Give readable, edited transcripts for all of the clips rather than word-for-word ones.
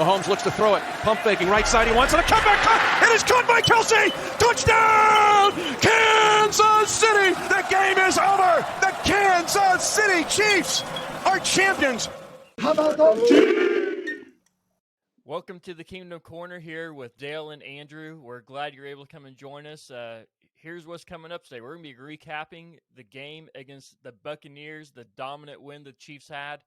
Mahomes looks to throw it. Pump faking right side. He wants it. A comeback cut. It is caught by Kelsey. Touchdown! Kansas City. The game is over. The Kansas City Chiefs are champions. How about those Chiefs? Welcome to the Kingdom Corner here with Dale and Andrew. We're glad you're able to come and join us. Here's what's coming up today. We're going to be recapping the game against the Buccaneers, the dominant win the Chiefs had.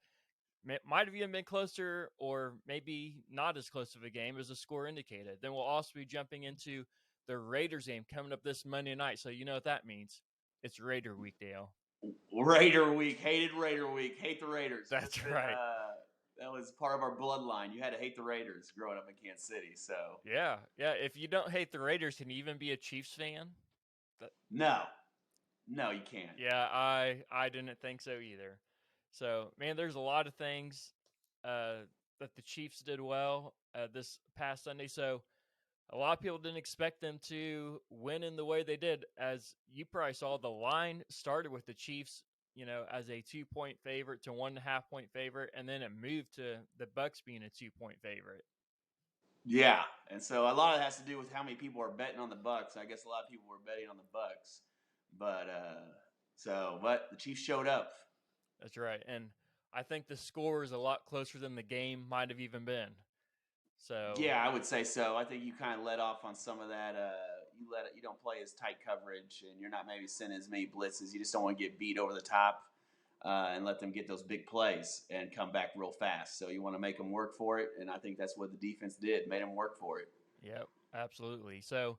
Might have even been closer or maybe not as close of a game as the score indicated. Then we'll also be jumping into the Raiders game coming up this Monday night. So you know what that means. It's Raider Week, Dale. Raider Week. Hated Raider Week. Hate the Raiders. That's right. That was part of our bloodline. You had to hate the Raiders growing up in Kansas City. So Yeah. If you don't hate the Raiders, can you even be a Chiefs fan? No, you can't. Yeah, I didn't think so either. So, man, there's a lot of things that the Chiefs did well this past Sunday. So, a lot of people didn't expect them to win in the way they did. As you probably saw, the line started with the Chiefs, as a 2-point favorite to 1.5-point favorite, and then it moved to the Bucs being a 2-point favorite. Yeah, and so a lot of it has to do with how many people are betting on the Bucs. I guess a lot of people were betting on the Bucs, but the Chiefs showed up. That's right, and I think the score is a lot closer than the game might have even been. So yeah, I would say so. I think you kind of let off on some of that. You don't play as tight coverage, and you're not maybe sending as many blitzes. You just don't want to get beat over the top and let them get those big plays and come back real fast. So you want to make them work for it, and I think that's what the defense did, made them work for it. Yep, absolutely. So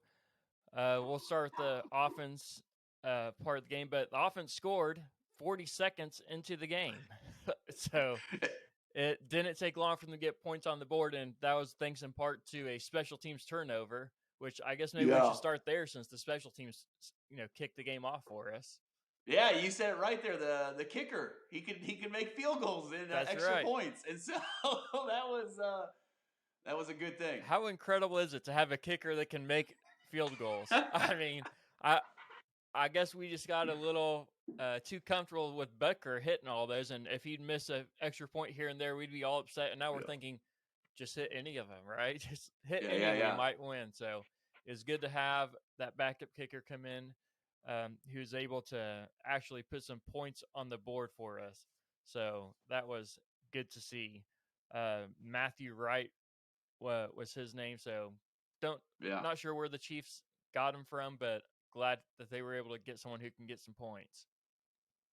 we'll start with the offense part of the game, but the offense scored 40 seconds into the game. So it didn't take long for them to get points on the board, and that was thanks in part to a special teams turnover, which I guess maybe we should start there since the special teams, kicked the game off for us. Yeah, you said it right there. The kicker, he could make field goals and extra points, and so that was a good thing. How incredible is it to have a kicker that can make field goals? I mean, I guess we just got a little too comfortable with Butker hitting all those, and if he'd miss an extra point here and there, we'd be all upset. And now we're thinking, just hit any of them, right? Just hit any of them, might win. So it's good to have that backup kicker come in, who's able to actually put some points on the board for us. So that was good to see. Matthew Wright was his name. So not sure where the Chiefs got him from, but glad that they were able to get someone who can get some points.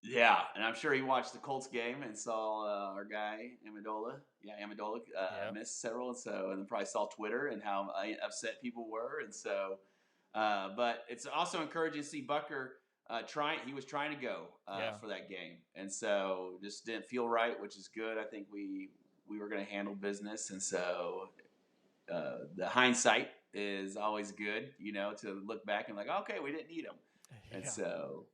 Yeah, and I'm sure he watched the Colts game and saw our guy Amendola. Missed several, and then probably saw Twitter and how upset people were, and so. But it's also encouraging to see Butker trying. He was trying to go for that game, and so just didn't feel right, which is good. I think we were going to handle business, and so the hindsight is always good, to look back and like, okay, we didn't need him, and so.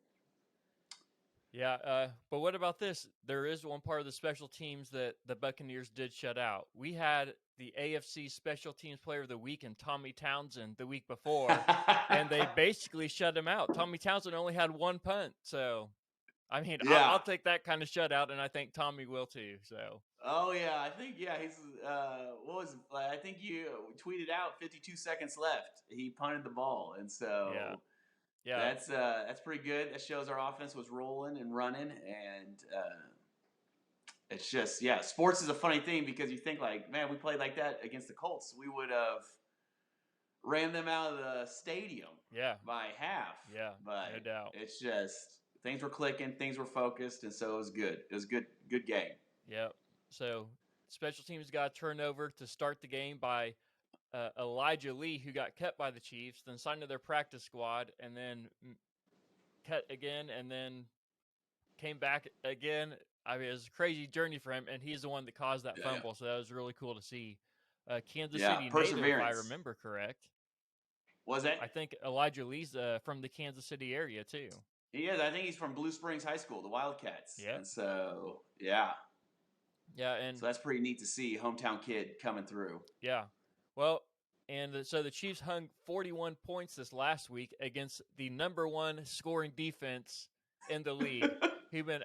Yeah, but what about this? There is one part of the special teams that the Buccaneers did shut out. We had the AFC Special Teams Player of the Week in Tommy Townsend the week before, and they basically shut him out. Tommy Townsend only had one punt, so I mean, I'll take that kind of shutout, and I think Tommy will too. So. Oh yeah, I think he's what was it? I think you tweeted out 52 seconds left. He punted the ball, and so. Yeah, that's pretty good. That shows our offense was rolling and running, and it's just sports is a funny thing because you think like, man, we played like that against the Colts, we would have ran them out of the stadium by half. Yeah, but no doubt. It's just things were clicking, things were focused, and so it was good. It was good game. Yeah. So special teams got a turnover to start the game by. Elijah Lee, who got cut by the Chiefs, then signed to their practice squad, and then cut again, and then came back again. I mean, it was a crazy journey for him, and he's the one that caused that fumble, so that was really cool to see. Kansas City native, if I remember correct. Was it? I think Elijah Lee's from the Kansas City area, too. He is. I think he's from Blue Springs High School, the Wildcats. Yeah. And so, yeah, and so that's pretty neat to see, hometown kid coming through. Yeah. Well, and so the Chiefs hung 41 points this last week against the number one scoring defense in the league, who've been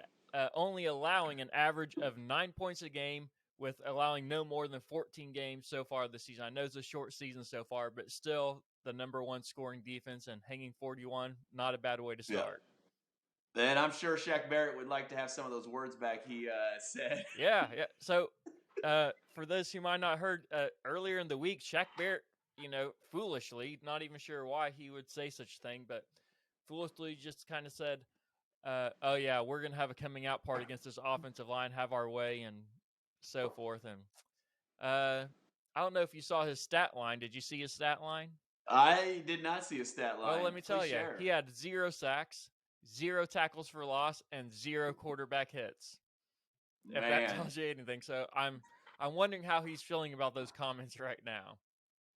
only allowing an average of 9 points a game with allowing no more than 14 games so far this season. I know it's a short season so far, but still the number one scoring defense and hanging 41, not a bad way to start. And I'm sure Shaq Barrett would like to have some of those words back he said. Yeah. So for those who might not heard, earlier in the week, Shaq Barrett, foolishly, not even sure why he would say such a thing, but foolishly just kind of said, oh yeah, we're going to have a coming out party against this offensive line, have our way and so forth. And I don't know if you saw his stat line. Did you see his stat line? I did not see a stat line. Well, let me tell you, share. he had 0 sacks, 0 tackles for loss, and 0 quarterback hits. Man. If that tells you anything. So I'm wondering how he's feeling about those comments right now.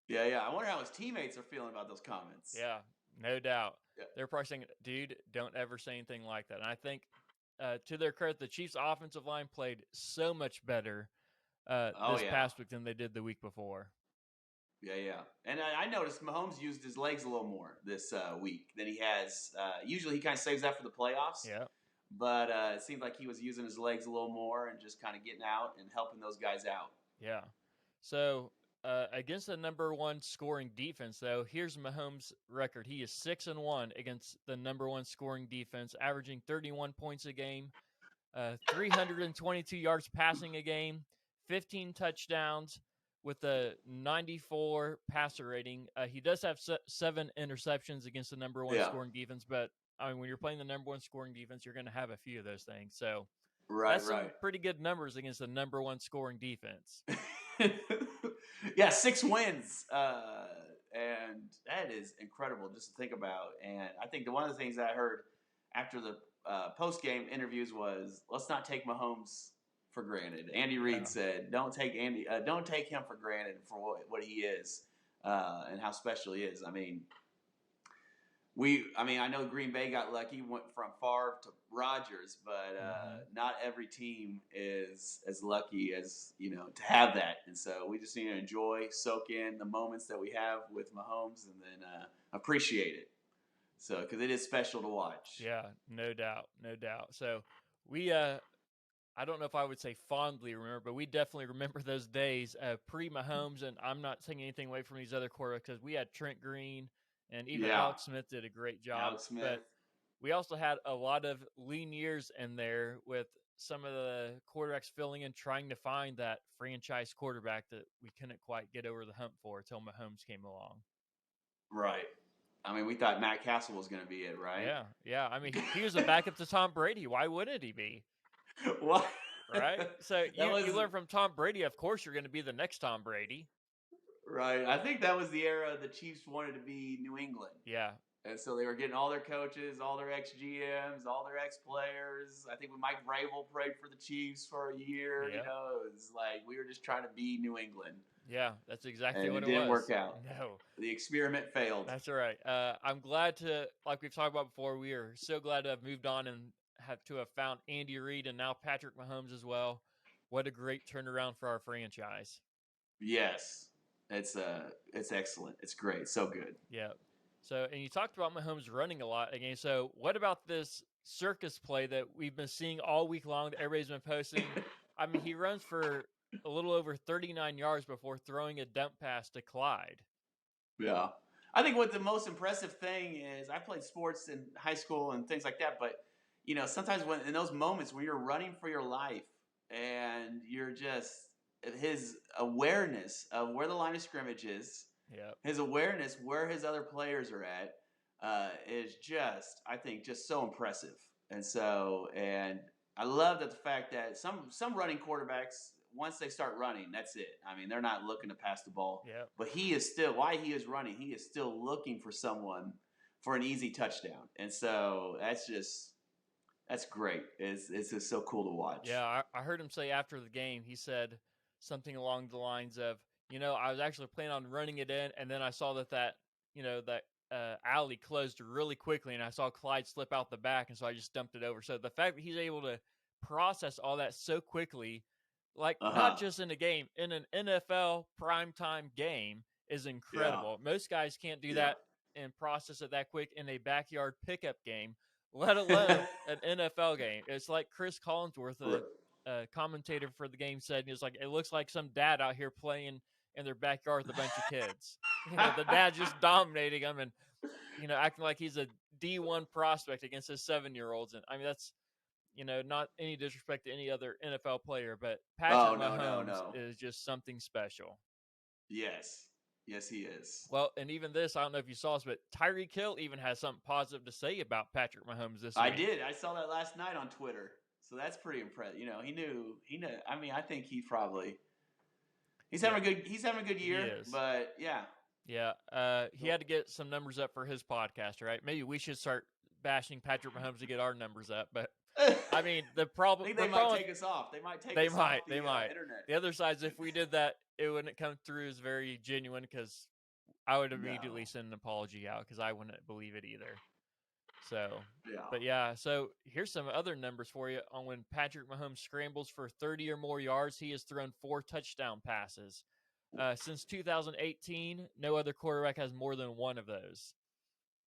Yeah. I wonder how his teammates are feeling about those comments. Yeah, no doubt. Yeah. They're probably saying, dude, don't ever say anything like that. And I think, to their credit, the Chiefs' offensive line played so much better this past week than they did the week before. Yeah. And I noticed Mahomes used his legs a little more this week than he has. Usually he kind of saves that for the playoffs. Yeah. But it seemed like he was using his legs a little more and just kind of getting out and helping those guys out. Yeah. So against the number one scoring defense, though, here's Mahomes' record. He is 6-1 against the number one scoring defense, averaging 31 points a game, 322 yards passing a game, 15 touchdowns with a 94 passer rating. He does have 7 interceptions against the number one scoring defense, but I mean, when you're playing the number one scoring defense, you're going to have a few of those things. So that's some pretty good numbers against the number one scoring defense. Yeah, 6 wins. And that is incredible just to think about. And I think one of the things that I heard after the post-game interviews was, let's not take Mahomes for granted. Andy Reid said, don't take him for granted for what he is and how special he is. I mean, I know Green Bay got lucky, went from Favre to Rodgers, but not every team is as lucky as, to have that. And so we just need to enjoy, soak in the moments that we have with Mahomes and then appreciate it. So, because it is special to watch. Yeah, no doubt. So we, I don't know if I would say fondly remember, but we definitely remember those days pre-Mahomes, and I'm not taking anything away from these other quarterbacks because we had Trent Green, and even Alex Smith did a great job. Alex Smith. But we also had a lot of lean years in there with some of the quarterbacks filling in, trying to find that franchise quarterback that we couldn't quite get over the hump for until Mahomes came along. Right. I mean, we thought Matt Castle was going to be it, right? Yeah. I mean, he was a backup to Tom Brady. Why wouldn't he be? What? Right? So you learn from Tom Brady, of course you're going to be the next Tom Brady. Right. I think that was the era the Chiefs wanted to be New England. Yeah. And so they were getting all their coaches, all their ex-GMs, all their ex-players. I think when Mike Vrabel played for the Chiefs for a year, it was like we were just trying to be New England. Yeah, that's exactly and what it was. It didn't work out. No. The experiment failed. That's all right. I'm glad to, like we've talked about before, we are so glad to have moved on and have found Andy Reid and now Patrick Mahomes as well. What a great turnaround for our franchise. Yes. It's excellent. It's great. So good. Yeah. So, and you talked about Mahomes running a lot again. So what about this circus play that we've been seeing all week long that everybody's been posting? I mean, he runs for a little over 39 yards before throwing a dump pass to Clyde. Yeah. I think what the most impressive thing is, I played sports in high school and things like that, but sometimes when in those moments when you're running for your life and you're just his awareness of where the line of scrimmage is, his awareness where his other players are at is just, I think, just so impressive. And I love that the fact that some running quarterbacks, once they start running, that's it. I mean, they're not looking to pass the ball. But he is still, while he is running, he is still looking for someone for an easy touchdown. And so that's great. It's just so cool to watch. Yeah, I heard him say after the game, he said something along the lines of, I was actually planning on running it in, and then I saw that alley closed really quickly, and I saw Clyde slip out the back, and so I just dumped it over. So the fact that he's able to process all that so quickly, not just in a game, in an NFL primetime game, is incredible. Most guys can't do that and process it that quick in a backyard pickup game, let alone an NFL game. It's like Chris Collinsworth commentator for the game said, he was like, it looks like some dad out here playing in their backyard with a bunch of kids. The dad just dominating them and, acting like he's a D1 prospect against his 7-year-olds. And I mean, that's, not any disrespect to any other NFL player, but Patrick Mahomes is just something special. Yes. Yes, he is. Well, and even this, I don't know if you saw this, but Tyreek Hill even has something positive to say about Patrick Mahomes this week. I did. I saw that last night on Twitter. So that's pretty impressive. He knew. I mean, I think he's having a good year. He is. But yeah. Yeah. He had to get some numbers up for his podcast, right? Maybe we should start bashing Patrick Mahomes to get our numbers up. But I mean, the problem. I think they might take us off. They might take us off the internet. The other side is if we did that, it wouldn't come through as very genuine because I would immediately send an apology out because I wouldn't believe it either. So, But yeah, so here's some other numbers for you on when Patrick Mahomes scrambles for 30 or more yards. He has thrown 4 touchdown passes. Since 2018, no other quarterback has more than one of those.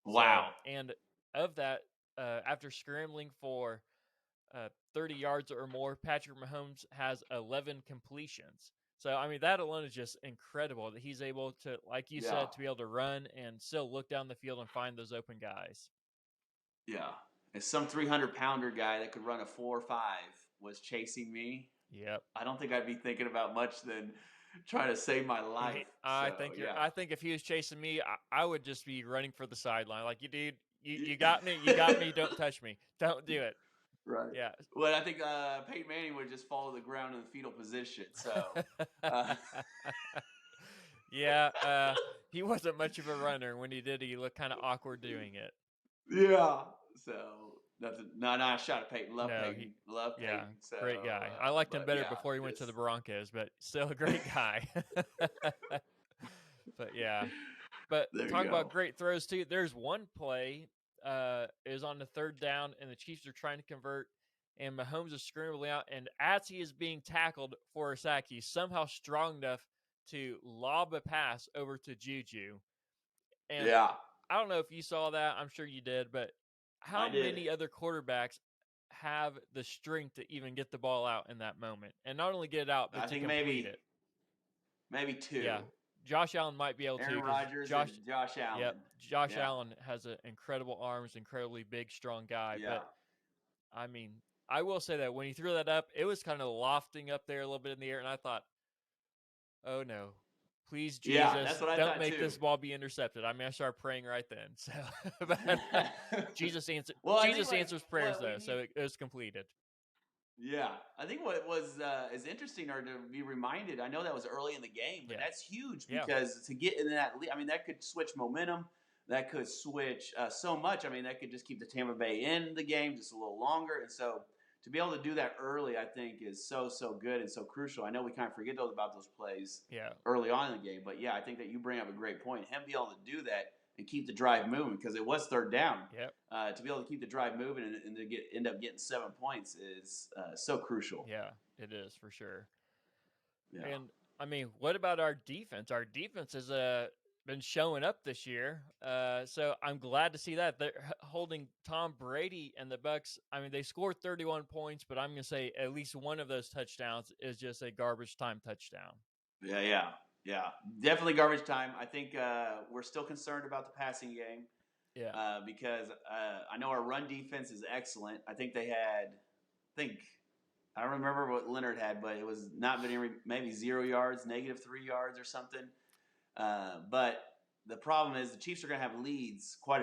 Wow. So, and of that, after scrambling for 30 yards or more, Patrick Mahomes has 11 completions. So, I mean, that alone is just incredible that he's able to, like you said, to be able to run and still look down the field and find those open guys. Yeah. If some 300-pounder guy that could run a 4.5 was chasing me, I don't think I'd be thinking about much than trying to save my life. I think if he was chasing me, I would just be running for the sideline. Like, dude, you got me. You got me. Don't touch me. Don't do it. Right. Yeah. Well, I think Peyton Manning would just fall to the ground in the fetal position. So. He wasn't much of a runner. When he did, he looked kind of awkward doing it. Yeah. So nothing. No, shout at Peyton. Love Peyton. Love Peyton. Yeah. So, great guy. I liked him better before he went to the Broncos, but still a great guy. But yeah. But talk about great throws too. There's one play. Is on the 3rd down, and the Chiefs are trying to convert, and Mahomes is scrambling out, and as he is being tackled for a sack, he's somehow strong enough to lob a pass over to Juju. And I don't know if you saw that. I'm sure you did, but how many other quarterbacks have the strength to even get the ball out in that moment? And not only get it out, but to complete it. Maybe 2. Yeah. Josh Allen might be able to. Aaron Rodgers and Josh Allen. Yep. Josh Allen has incredible arms, incredibly big, strong guy. Yeah. But, I mean, I will say that when he threw that up, it was kind of lofting up there a little bit in the air, and I thought, oh, no. Please, Jesus, that's what I don't thought make too. this ball be intercepted. I mean, I started praying right then. So, but Jesus answers prayers, though, so it was completed. Yeah, I think what was is interesting or to be reminded. I know that was early in the game, but that's huge because to get in that, I mean, that could switch momentum. That could switch so much. I mean, that could just keep the Tampa Bay in the game just a little longer. And so to be able to do that early, I think, is so good and so crucial. I know we kind of forget about those plays early on in the game, but I think that you bring up a great point. Him being able to do that and keep the drive moving because it was 3rd down. To be able to keep the drive moving and to end up getting 7 points is so crucial. Yeah, it is for sure. Yeah. And I mean, what about our defense? Our defense has been showing up this year, so I'm glad to see that they're holding Tom Brady and the Bucs. I mean, they scored 31 points, but I'm going to say at least one of those touchdowns is just a garbage time touchdown. Yeah, definitely garbage time. I think we're still concerned about the passing game. Yeah. Because I know our run defense is excellent. I think they had, I don't remember what Leonard had, but it was not maybe 0 yards, -3 yards or something. But the problem is the Chiefs are going to have leads quite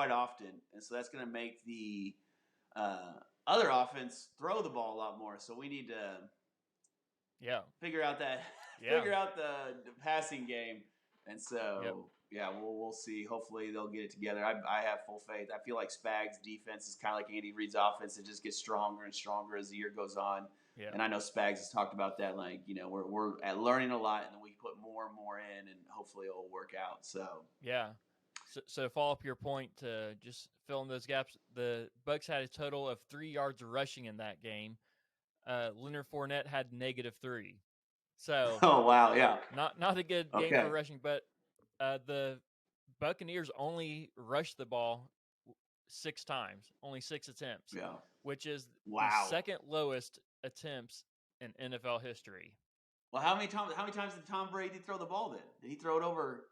often. And so that's going to make the other offense throw the ball a lot more. So we need to figure out the passing game. And so, we'll see. Hopefully they'll get it together. I have full faith. I feel like Spags' defense is kind of like Andy Reid's offense. It just gets stronger and stronger as the year goes on. Yeah. And I know Spags has talked about that. Like, we're at learning a lot, and then we put more and more in, and hopefully it'll work out. So So to follow up your point, to just fill in those gaps, the Bucs had a total of 3 yards rushing in that game. Leonard Fournette had -3. So oh wow, yeah, not a good game for rushing, but the Buccaneers only rushed the ball 6 times, only 6 attempts, which is the second lowest attempts in NFL history. Well, how many times did Tom Brady throw the ball then? Did he throw it over?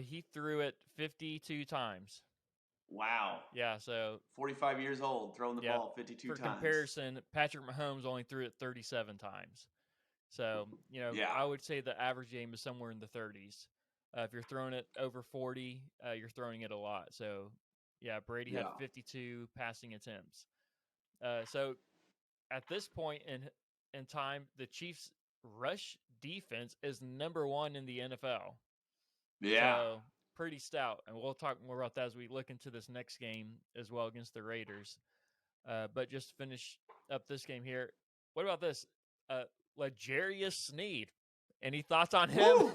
He threw it 52 times. Wow. Yeah, so 45 years old, throwing the ball 52 for times. For comparison, Patrick Mahomes only threw it 37 times. So, I would say the average game is somewhere in the 30s. If you're throwing it over 40, you're throwing it a lot. So, Brady had 52 passing attempts. So, at this point in time, the Chiefs' rush defense is number 1 in the NFL. Yeah. So, pretty stout. And we'll talk more about that as we look into this next game as well against the Raiders. But just to finish up this game here, what about this? L'Jarius Sneed. Any thoughts on him?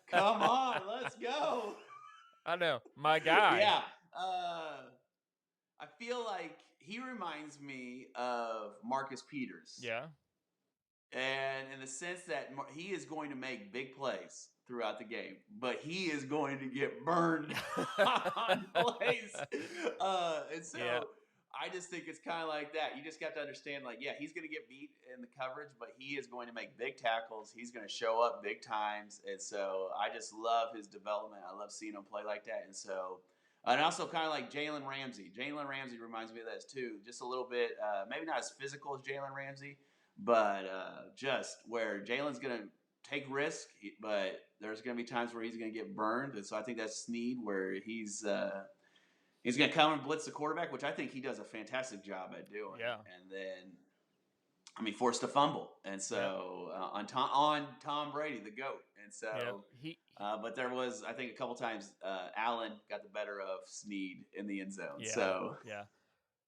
Come on, let's go. I know, my guy. Yeah. I feel like he reminds me of Marcus Peters. Yeah. And in the sense that he is going to make big plays throughout the game, but he is going to get burned on plays. And so I just think it's kind of like that. You just got to understand, like, he's going to get beat in the coverage, but he is going to make big tackles. He's going to show up big times. And so I just love his development. I love seeing him play like that. And so, and also kind of like Jalen Ramsey. Jalen Ramsey reminds me of that too. Just a little bit, maybe not as physical as Jalen Ramsey, but just where Jalen's going to take risk, but there's going to be times where he's going to get burned. And so I think that's Sneed, where he's going to come and blitz the quarterback, which I think he does a fantastic job at doing. Yeah. And then, forced a fumble. And so on Tom Brady, the GOAT. And so, but there was, I think, a couple times Allen got the better of Sneed in the end zone. Yeah. So yeah.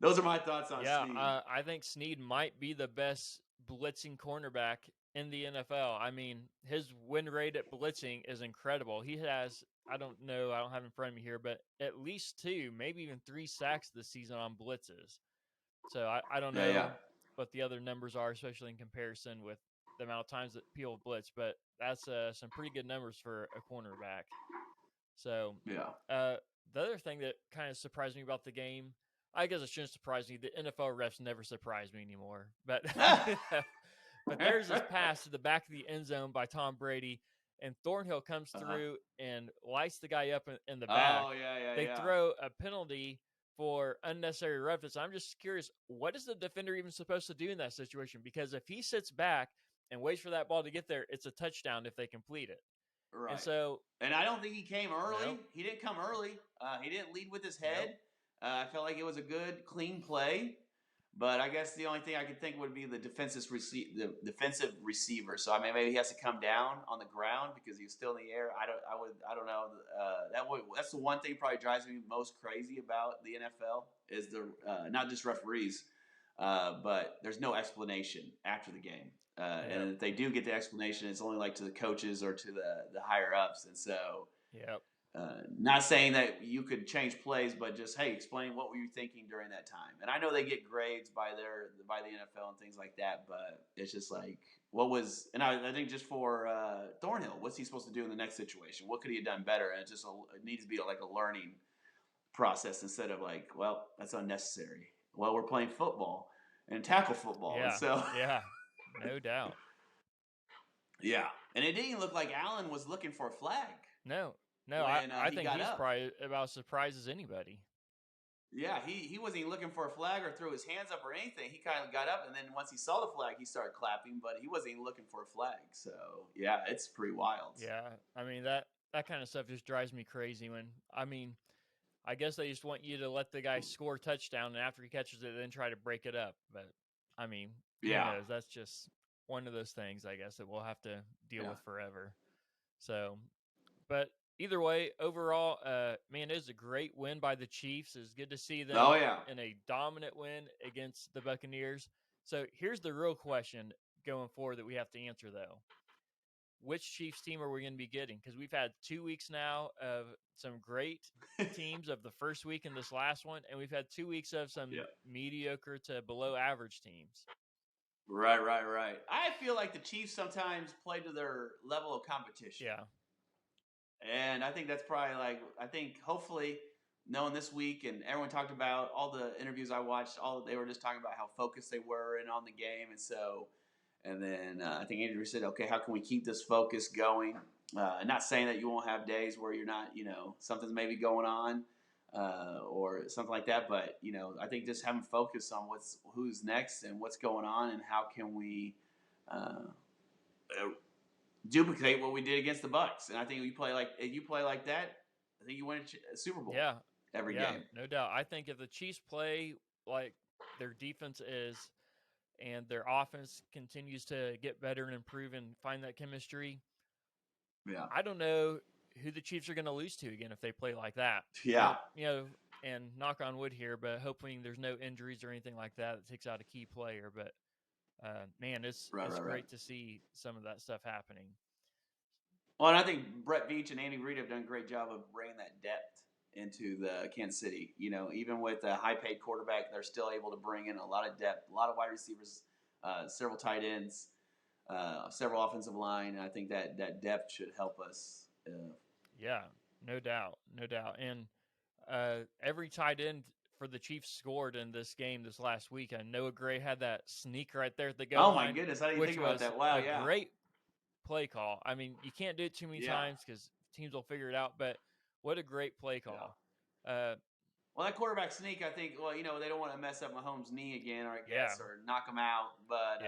Those are my thoughts on Sneed. I think Sneed might be the best blitzing cornerback in the NFL. I mean, his win rate at blitzing is incredible. He has, I don't know, I don't have it in front of me here, but at least 2, maybe even 3 sacks this season on blitzes. So I don't know what the other numbers are, especially in comparison with the amount of times that people blitz, but that's some pretty good numbers for a cornerback. So the other thing that kind of surprised me about the game, I guess it shouldn't surprise me. The NFL refs never surprise me anymore. But but there's this pass to the back of the end zone by Tom Brady, and Thornhill comes through and lights the guy up in the back. Oh, yeah. They throw a penalty for unnecessary roughness. I'm just curious, what is the defender even supposed to do in that situation? Because if he sits back and waits for that ball to get there, it's a touchdown if they complete it. Right. And I don't think he came early. Nope. He didn't come early. He didn't lead with his head. Nope. I felt like it was a good, clean play. But I guess the only thing I could think would be the defensive receiver. So I mean, maybe he has to come down on the ground because he was still in the air. I don't know. That's the one thing probably drives me most crazy about the NFL is the not just referees, but there's no explanation after the game. And if they do get the explanation, it's only like to the coaches or to the higher ups. And so, not saying that you could change plays, but just, hey, explain what were you thinking during that time. And I know they get grades by the NFL and things like that, but it's just like, and I think just for Thornhill, what's he supposed to do in the next situation? What could he have done better? And it needs to be like a learning process instead of like, well, that's unnecessary. Well, we're playing football and tackle football. Yeah. And so no doubt. Yeah. And it didn't look like Allen was looking for a flag. No, I think he's probably about as surprised as anybody. Yeah, he wasn't even looking for a flag or threw his hands up or anything. He kind of got up, and then once he saw the flag, he started clapping, but he wasn't even looking for a flag. So, yeah, it's pretty wild. Yeah, I mean, that kind of stuff just drives me crazy I guess they just want you to let the guy score a touchdown, and after he catches it, then try to break it up. But, I mean, who knows? That's just one of those things, I guess, that we'll have to deal with forever. So, but either way, overall, man, it was a great win by the Chiefs. It's good to see them in a dominant win against the Buccaneers. So here's the real question going forward that we have to answer, though. Which Chiefs team are we going to be getting? Because we've had 2 weeks now of some great teams of the first week and this last one, and we've had 2 weeks of some mediocre to below average teams. Right. I feel like the Chiefs sometimes play to their level of competition. Yeah. And I think that's probably hopefully knowing this week, and everyone talked about all the interviews I watched, they were just talking about how focused they were and on the game, and so. And then I think Andrew said, okay, how can we keep this focus going? Not saying that you won't have days where you're not, something's maybe going on or something like that. But, I think just having focus on who's next and what's going on and how can we duplicate what we did against the Bucs. And I think you play like that, I think you win a Super Bowl every game. No doubt. I think if the Chiefs play like their defense is, and their offense continues to get better and improve and find that chemistry, I don't know who the Chiefs are going to lose to again if they play like that. Yeah. And knock on wood here, but hoping there's no injuries or anything like that takes out a key player. But, man, it's great to see some of that stuff happening. Well, and I think Brett Veach and Andy Reid have done a great job of bringing that depth into the Kansas City. Even with a high-paid quarterback, they're still able to bring in a lot of depth, a lot of wide receivers, several tight ends, several offensive line, and I think that depth should help us. Yeah, no doubt. And every tight end for the Chiefs scored in this game this last week. And Noah Gray had that sneak right there at the goal line. Oh, my goodness. I didn't think about that. Wow, yeah. Great play call. I mean, you can't do it too many times because teams will figure it out, but what a great play call. Yeah. Well, that quarterback sneak, I think, they don't want to mess up Mahomes' knee again, or knock him out. But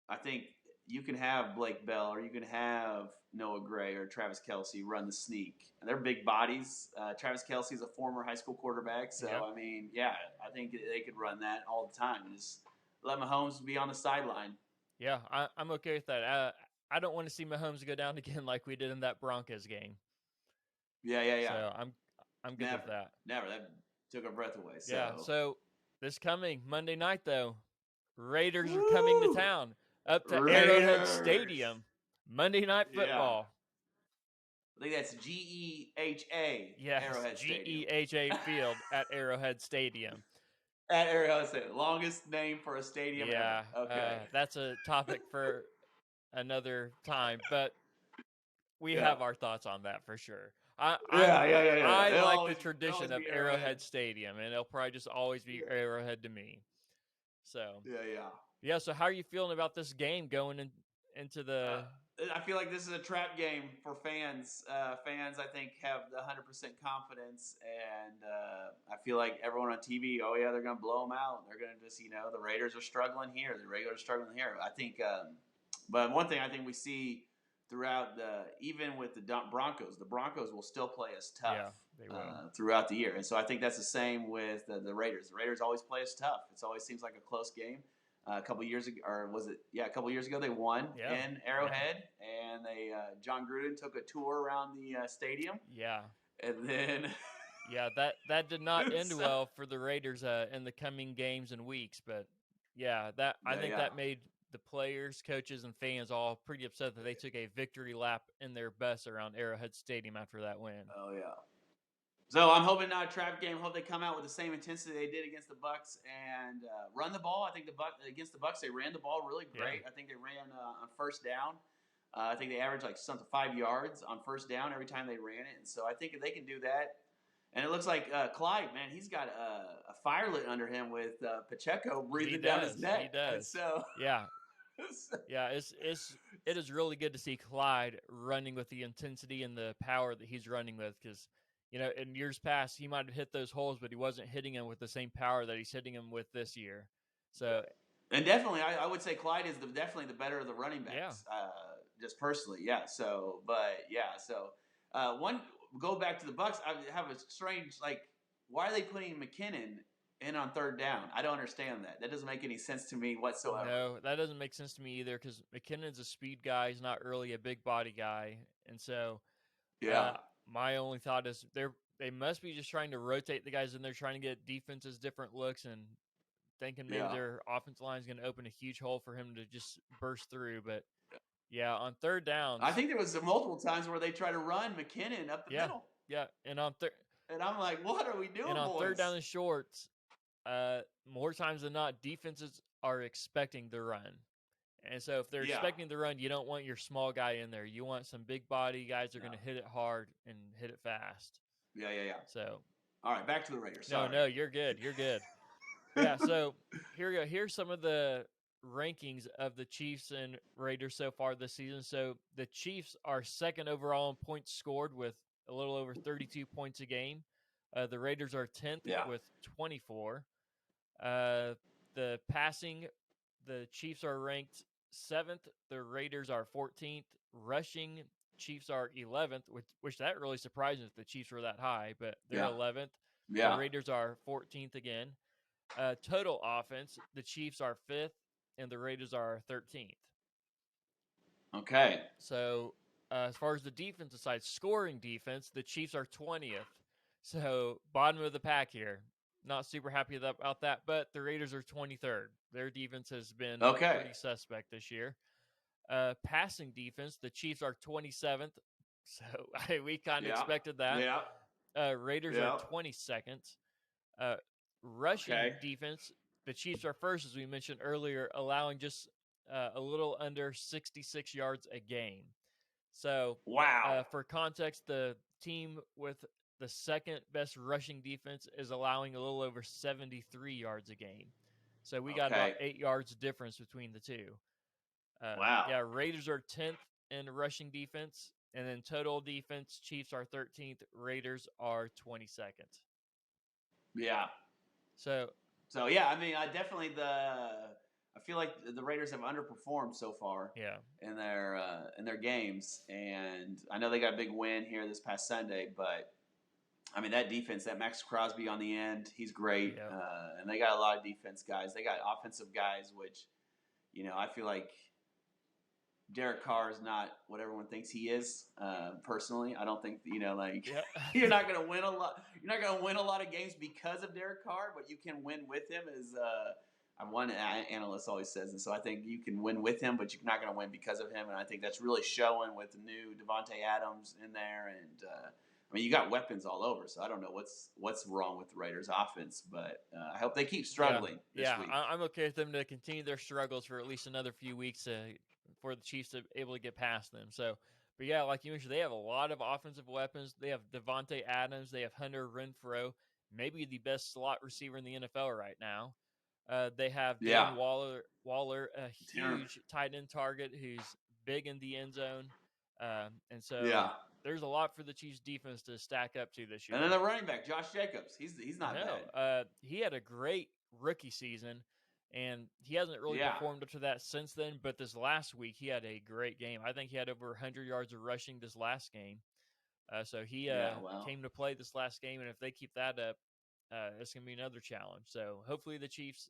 I think you can have Blake Bell or you can have Noah Gray or Travis Kelce run the sneak. And they're big bodies. Travis Kelce is a former high school quarterback. So, I mean, I think they could run that all the time and just let Mahomes be on the sideline. Yeah, I'm okay with that. I don't want to see Mahomes go down again like we did in that Broncos game. Yeah. So I'm good with that. Never. That took our breath away. So. Yeah. So this coming Monday night, though, Raiders are coming to town up to Arrowhead Stadium. Monday Night Football. I think that's GEHA. Yes, Arrowhead Stadium. GEHA Field at Arrowhead Stadium. At Arrowhead Stadium. Longest name for a stadium ever. Okay. That's a topic for another time, but we have our thoughts on that for sure. I like the tradition of Arrowhead Stadium, and it'll probably just always be Arrowhead to me. So yeah. So how are you feeling about this game going into the? I feel like this is a trap game for fans. Fans, I think, have 100% confidence, and I feel like everyone on TV, they're going to blow them out. They're going to just, the Raiders are struggling here. The Raiders are struggling here. I think, but one thing I think we see throughout even with the Broncos will still play us tough throughout the year. And so I think that's the same with the Raiders. The Raiders always play us tough. It always seems like a close game. A couple years ago, or was it? Yeah, a couple years ago they won in Arrowhead, and they John Gruden took a tour around the stadium. Yeah, and then that did not end well for the Raiders in the coming games and weeks. But I think that made the players, coaches, and fans all pretty upset that they took a victory lap in their bus around Arrowhead Stadium after that win. Oh yeah. So I'm hoping not a trap game. Hope they come out with the same intensity they did against the Bucs and run the ball. I think against the Bucs they ran the ball really great. I think they ran on first down. I think they averaged like 5 yards on first down every time they ran it. And so I think if they can do that, and it looks like Clyde, man, he's got a fire lit under him with Pacheco breathing down his neck. He does. And so it is really good to see Clyde running with the intensity and the power that he's running with because. In years past, he might have hit those holes, but he wasn't hitting them with the same power that he's hitting them with this year. So, and definitely, I would say Clyde is definitely the better of the running backs. Just personally, So, go back to the Bucs. I have a strange why are they putting McKinnon in on third down? I don't understand that. That doesn't make any sense to me whatsoever. No, that doesn't make sense to me either because McKinnon's a speed guy. He's not really a big body guy, and so my only thought is they must be just trying to rotate the guys in there, trying to get defenses different looks and thinking maybe their offensive line is going to open a huge hole for him to just burst through. But, on third downs. I think there was multiple times where they tried to run McKinnon up the middle. Yeah, and and I'm like, what are we doing, And on boys? third down and shorts, more times than not, defenses are expecting the run. And so if they're expecting the run, you don't want your small guy in there. You want some big body guys that are going to hit it hard and hit it fast. Yeah. So All right, back to the Raiders. Sorry. no, you're good. You're good. Yeah, so here we go. Here's some of the rankings of the Chiefs and Raiders so far this season. So the Chiefs are second overall in points scored with a little over 32 points a game. The Raiders are 10th Yeah. with 24. The passing, the Chiefs are ranked 7th. The Raiders are 14th. Rushing, Chiefs are 11th, which that really surprised me if the Chiefs were that high, but they're 11th. Yeah. The Raiders are 14th again. Total offense, the Chiefs are 5th and the Raiders are 13th. Okay. So as far as the defensive side, scoring defense, the Chiefs are 20th. So bottom of the pack here. Not super happy about that, but the Raiders are 23rd. Their defense has been pretty suspect this year. Passing defense, the Chiefs are 27th. So we kind of expected that. Yeah. Raiders are 22nd. Rushing defense, the Chiefs are first, as we mentioned earlier, allowing just a little under 66 yards a game. So, wow. For context, the team with the second best rushing defense is allowing a little over 73 yards a game. So we got about 8 yards difference between the two. Wow. Yeah, Raiders are 10th in rushing defense, and then total defense, Chiefs are 13th, Raiders are 22nd. Yeah. So yeah, I mean, I feel like the Raiders have underperformed so far. Yeah. In their games, and I know they got a big win here this past Sunday, but I mean that defense, that Max Crosby on the end, he's great, and they got a lot of defense guys. They got offensive guys, which I feel like Derek Carr is not what everyone thinks he is. Personally, I don't think you're not going to win a lot. You're not going to win a lot of games because of Derek Carr, but you can win with him. One analyst always says, and so I think you can win with him, but you're not going to win because of him. And I think that's really showing with the new Devontae Adams in there, and I mean you got weapons all over. So I don't know what's wrong with the Raiders' offense, but I hope they keep struggling. This week. I'm okay with them to continue their struggles for at least another few weeks for the Chiefs to be able to get past them. So, but yeah, like you mentioned, they have a lot of offensive weapons. They have Devontae Adams, they have Hunter Renfrow, maybe the best slot receiver in the NFL right now. They have Dan Waller, a huge tight end target who's big in the end zone. And so there's a lot for the Chiefs defense to stack up to this year. And then the running back, Josh Jacobs, he's not bad. He had a great rookie season, and he hasn't really performed up to that since then. But this last week, he had a great game. I think he had over 100 yards of rushing this last game. So he came to play this last game, and if they keep that up, it's going to be another challenge. So hopefully the Chiefs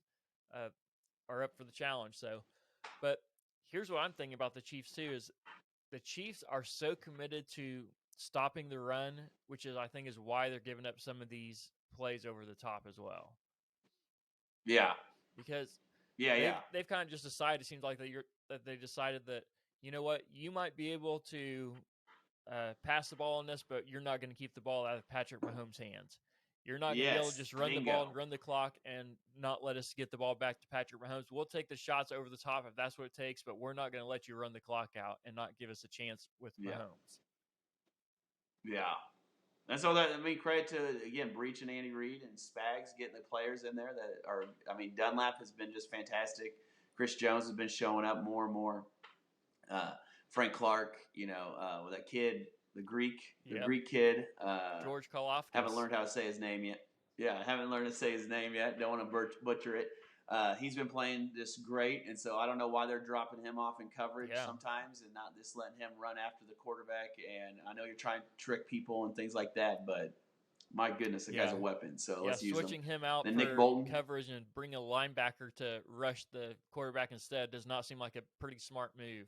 are up for the challenge. So, but here's what I'm thinking about the Chiefs too: is the Chiefs are so committed to stopping the run, which is I think is why they're giving up some of these plays over the top as well. Yeah, because they've kind of just decided. It seems like that they decided that you might be able to pass the ball on this, but you're not going to keep the ball out of Patrick Mahomes' hands. You're not going to be able to just run the ball and run the clock and not let us get the ball back to Patrick Mahomes. We'll take the shots over the top if that's what it takes, but we're not going to let you run the clock out and not give us a chance with Mahomes. Yeah. And so credit to, again, Breach and Andy Reid and Spags getting the players in there that are, Dunlap has been just fantastic. Chris Jones has been showing up more and more. Frank Clark, with that kid, the Greek kid. George Karlaftis. Haven't learned how to say his name yet. Yeah, haven't learned to say his name yet. Don't want to butcher it. He's been playing just great, and so I don't know why they're dropping him off in coverage sometimes and not just letting him run after the quarterback. And I know you're trying to trick people and things like that, but my goodness, the guy's a weapon. So let's use switching him out then for Nick Bolton. Coverage and bring a linebacker to rush the quarterback instead does not seem like a pretty smart move.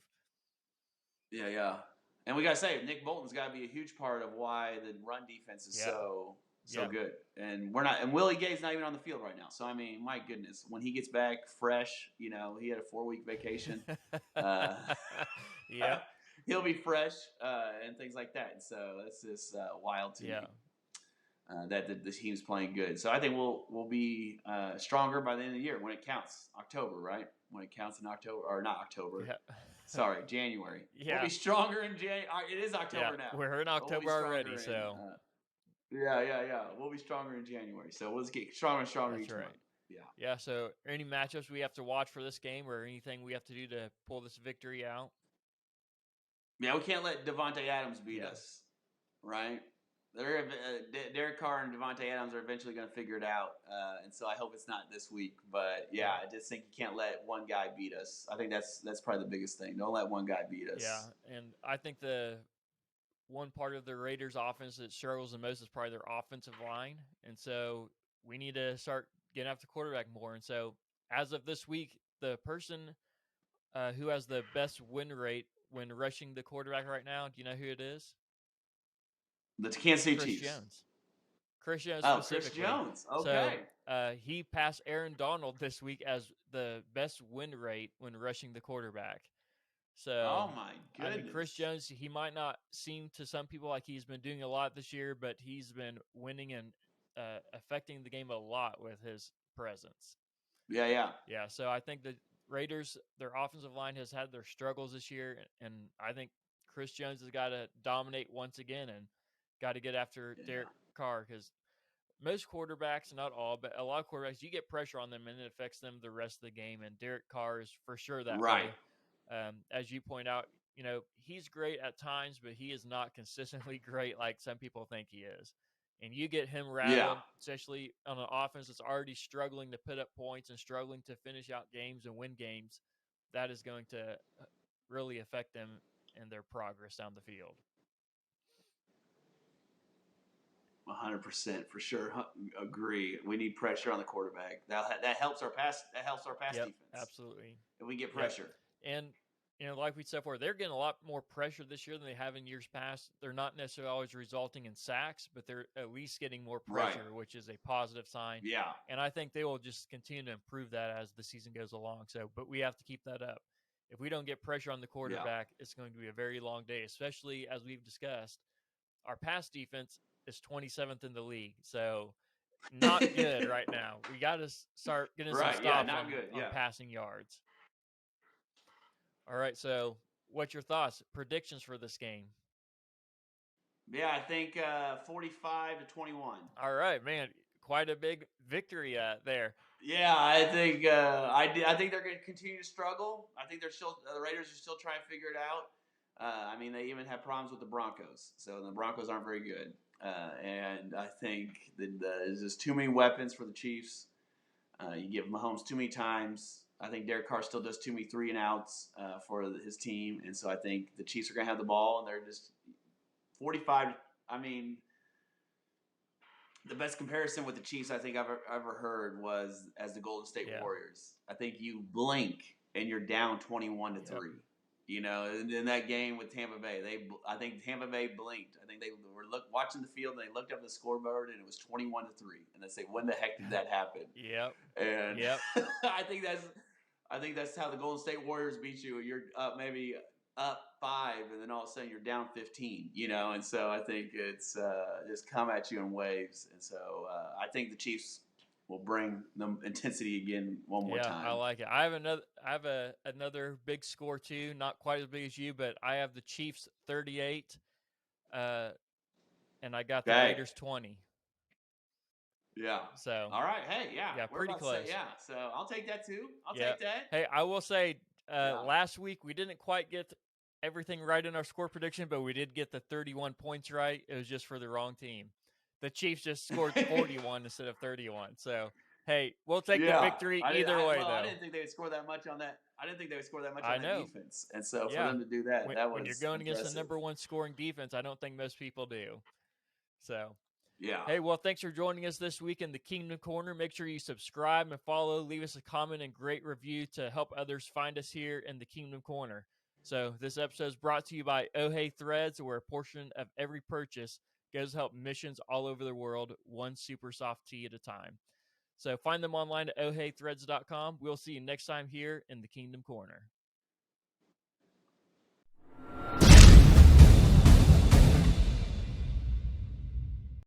Yeah. And we got to say, Nick Bolton's got to be a huge part of why the run defense is so good. And Willie Gay's not even on the field right now. So, my goodness, when he gets back fresh, he had a 4-week vacation. He'll be fresh and things like that. And so that's just wild to me that the team's playing good. So I think we'll be stronger by the end of the year when it counts. October, right? When it counts in October, or not October. Yeah. Sorry, January. Yeah. We'll be stronger in January. It is October now. We're in October already, so. Yeah. We'll be stronger in January. So we'll just get stronger and stronger each month. Yeah. Yeah. So, any matchups we have to watch for this game, or anything we have to do to pull this victory out? Yeah, we can't let Devontae Adams beat us, right? Derek Carr and Devontae Adams are eventually going to figure it out, and so I hope it's not this week. But yeah, I just think you can't let one guy beat us. I think that's probably the biggest thing. Don't let one guy beat us. Yeah, and I think the one part of the Raiders' offense that struggles the most is probably their offensive line, and so we need to start getting after the quarterback more. And so, as of this week, the person who has the best win rate when rushing the quarterback right now, do you know who it is? The Kansas City Chris Chiefs. Jones. Chris Jones Chris specifically. Jones. Okay. So he passed Aaron Donald this week as the best win rate when rushing the quarterback. So, oh my goodness. I mean, Chris Jones, he might not seem to some people like he's been doing a lot this year, but he's been winning and affecting the game a lot with his presence. Yeah. So I think the Raiders, their offensive line has had their struggles this year, and I think Chris Jones has got to dominate once again and got to get after Derek Carr, because most quarterbacks, not all, but a lot of quarterbacks, you get pressure on them and it affects them the rest of the game. And Derek Carr is for sure that way. As you point out, he's great at times, but he is not consistently great like some people think he is. And you get him rattled, especially on an offense that's already struggling to put up points and struggling to finish out games and win games. That is going to really affect them in their progress down the field. 100% for sure. Agree. We need pressure on the quarterback. That helps our pass. That helps our pass defense. Absolutely. And we get pressure. And like we said before, they're getting a lot more pressure this year than they have in years past. They're not necessarily always resulting in sacks, but they're at least getting more pressure, which is a positive sign. Yeah. And I think they will just continue to improve that as the season goes along. So, but we have to keep that up. If we don't get pressure on the quarterback, it's going to be a very long day, especially as we've discussed. Our pass defense is 27th in the league. So not good right now. We got to start getting some stops on passing yards. All right, so what's your thoughts, predictions for this game? Yeah, I think 45-21. All right, man, quite a big victory there. Yeah, I think I think they're going to continue to struggle. I think the Raiders are still trying to figure it out. I mean, they even have problems with the Broncos, so the Broncos aren't very good. And I think that there's just too many weapons for the Chiefs. You give Mahomes too many times. I think Derek Carr still does too many 3-and-outs for his team. And so I think the Chiefs are going to have the ball, and they're just 45. I mean, the best comparison with the Chiefs I think I've ever heard was as the Golden State Warriors. I think you blink, and you're down 21-3. In that game with Tampa Bay, I think Tampa Bay blinked. I think they were watching the field, and they looked up the scoreboard, and it was 21-3. And they say, "When the heck did that happen?" And I think that's how the Golden State Warriors beat you. You're maybe up 5, and then all of a sudden you're down 15. And so I think it's just come at you in waves. And so I think the Chiefs will bring the intensity again one more time. Yeah, I like it. I have another big score too, not quite as big as you, but I have the Chiefs 38, and I got the Raiders 20. Yeah. So. All right. Hey, yeah, we're pretty close. So I'll take that too. I'll take that. Hey, I will say, last week we didn't quite get everything right in our score prediction, but we did get the 31 points right. It was just for the wrong team. The Chiefs just scored 41 instead of 31. So, hey, we'll take the victory either way, though. I didn't think they would score that much on that. I didn't think they would score that much on that defense. And so for them to do that, when you're going against the number one scoring defense, I don't think most people do. So, yeah. Hey, well, thanks for joining us this week in the Kingdom Corner. Make sure you subscribe and follow. Leave us a comment and great review to help others find us here in the Kingdom Corner. So this episode is brought to you by Oh Hey Threads, where a portion of every purchase goes to help missions all over the world, one super soft tee at a time. So find them online at ohheythreads.com. We'll see you next time here in the Kingdom Corner.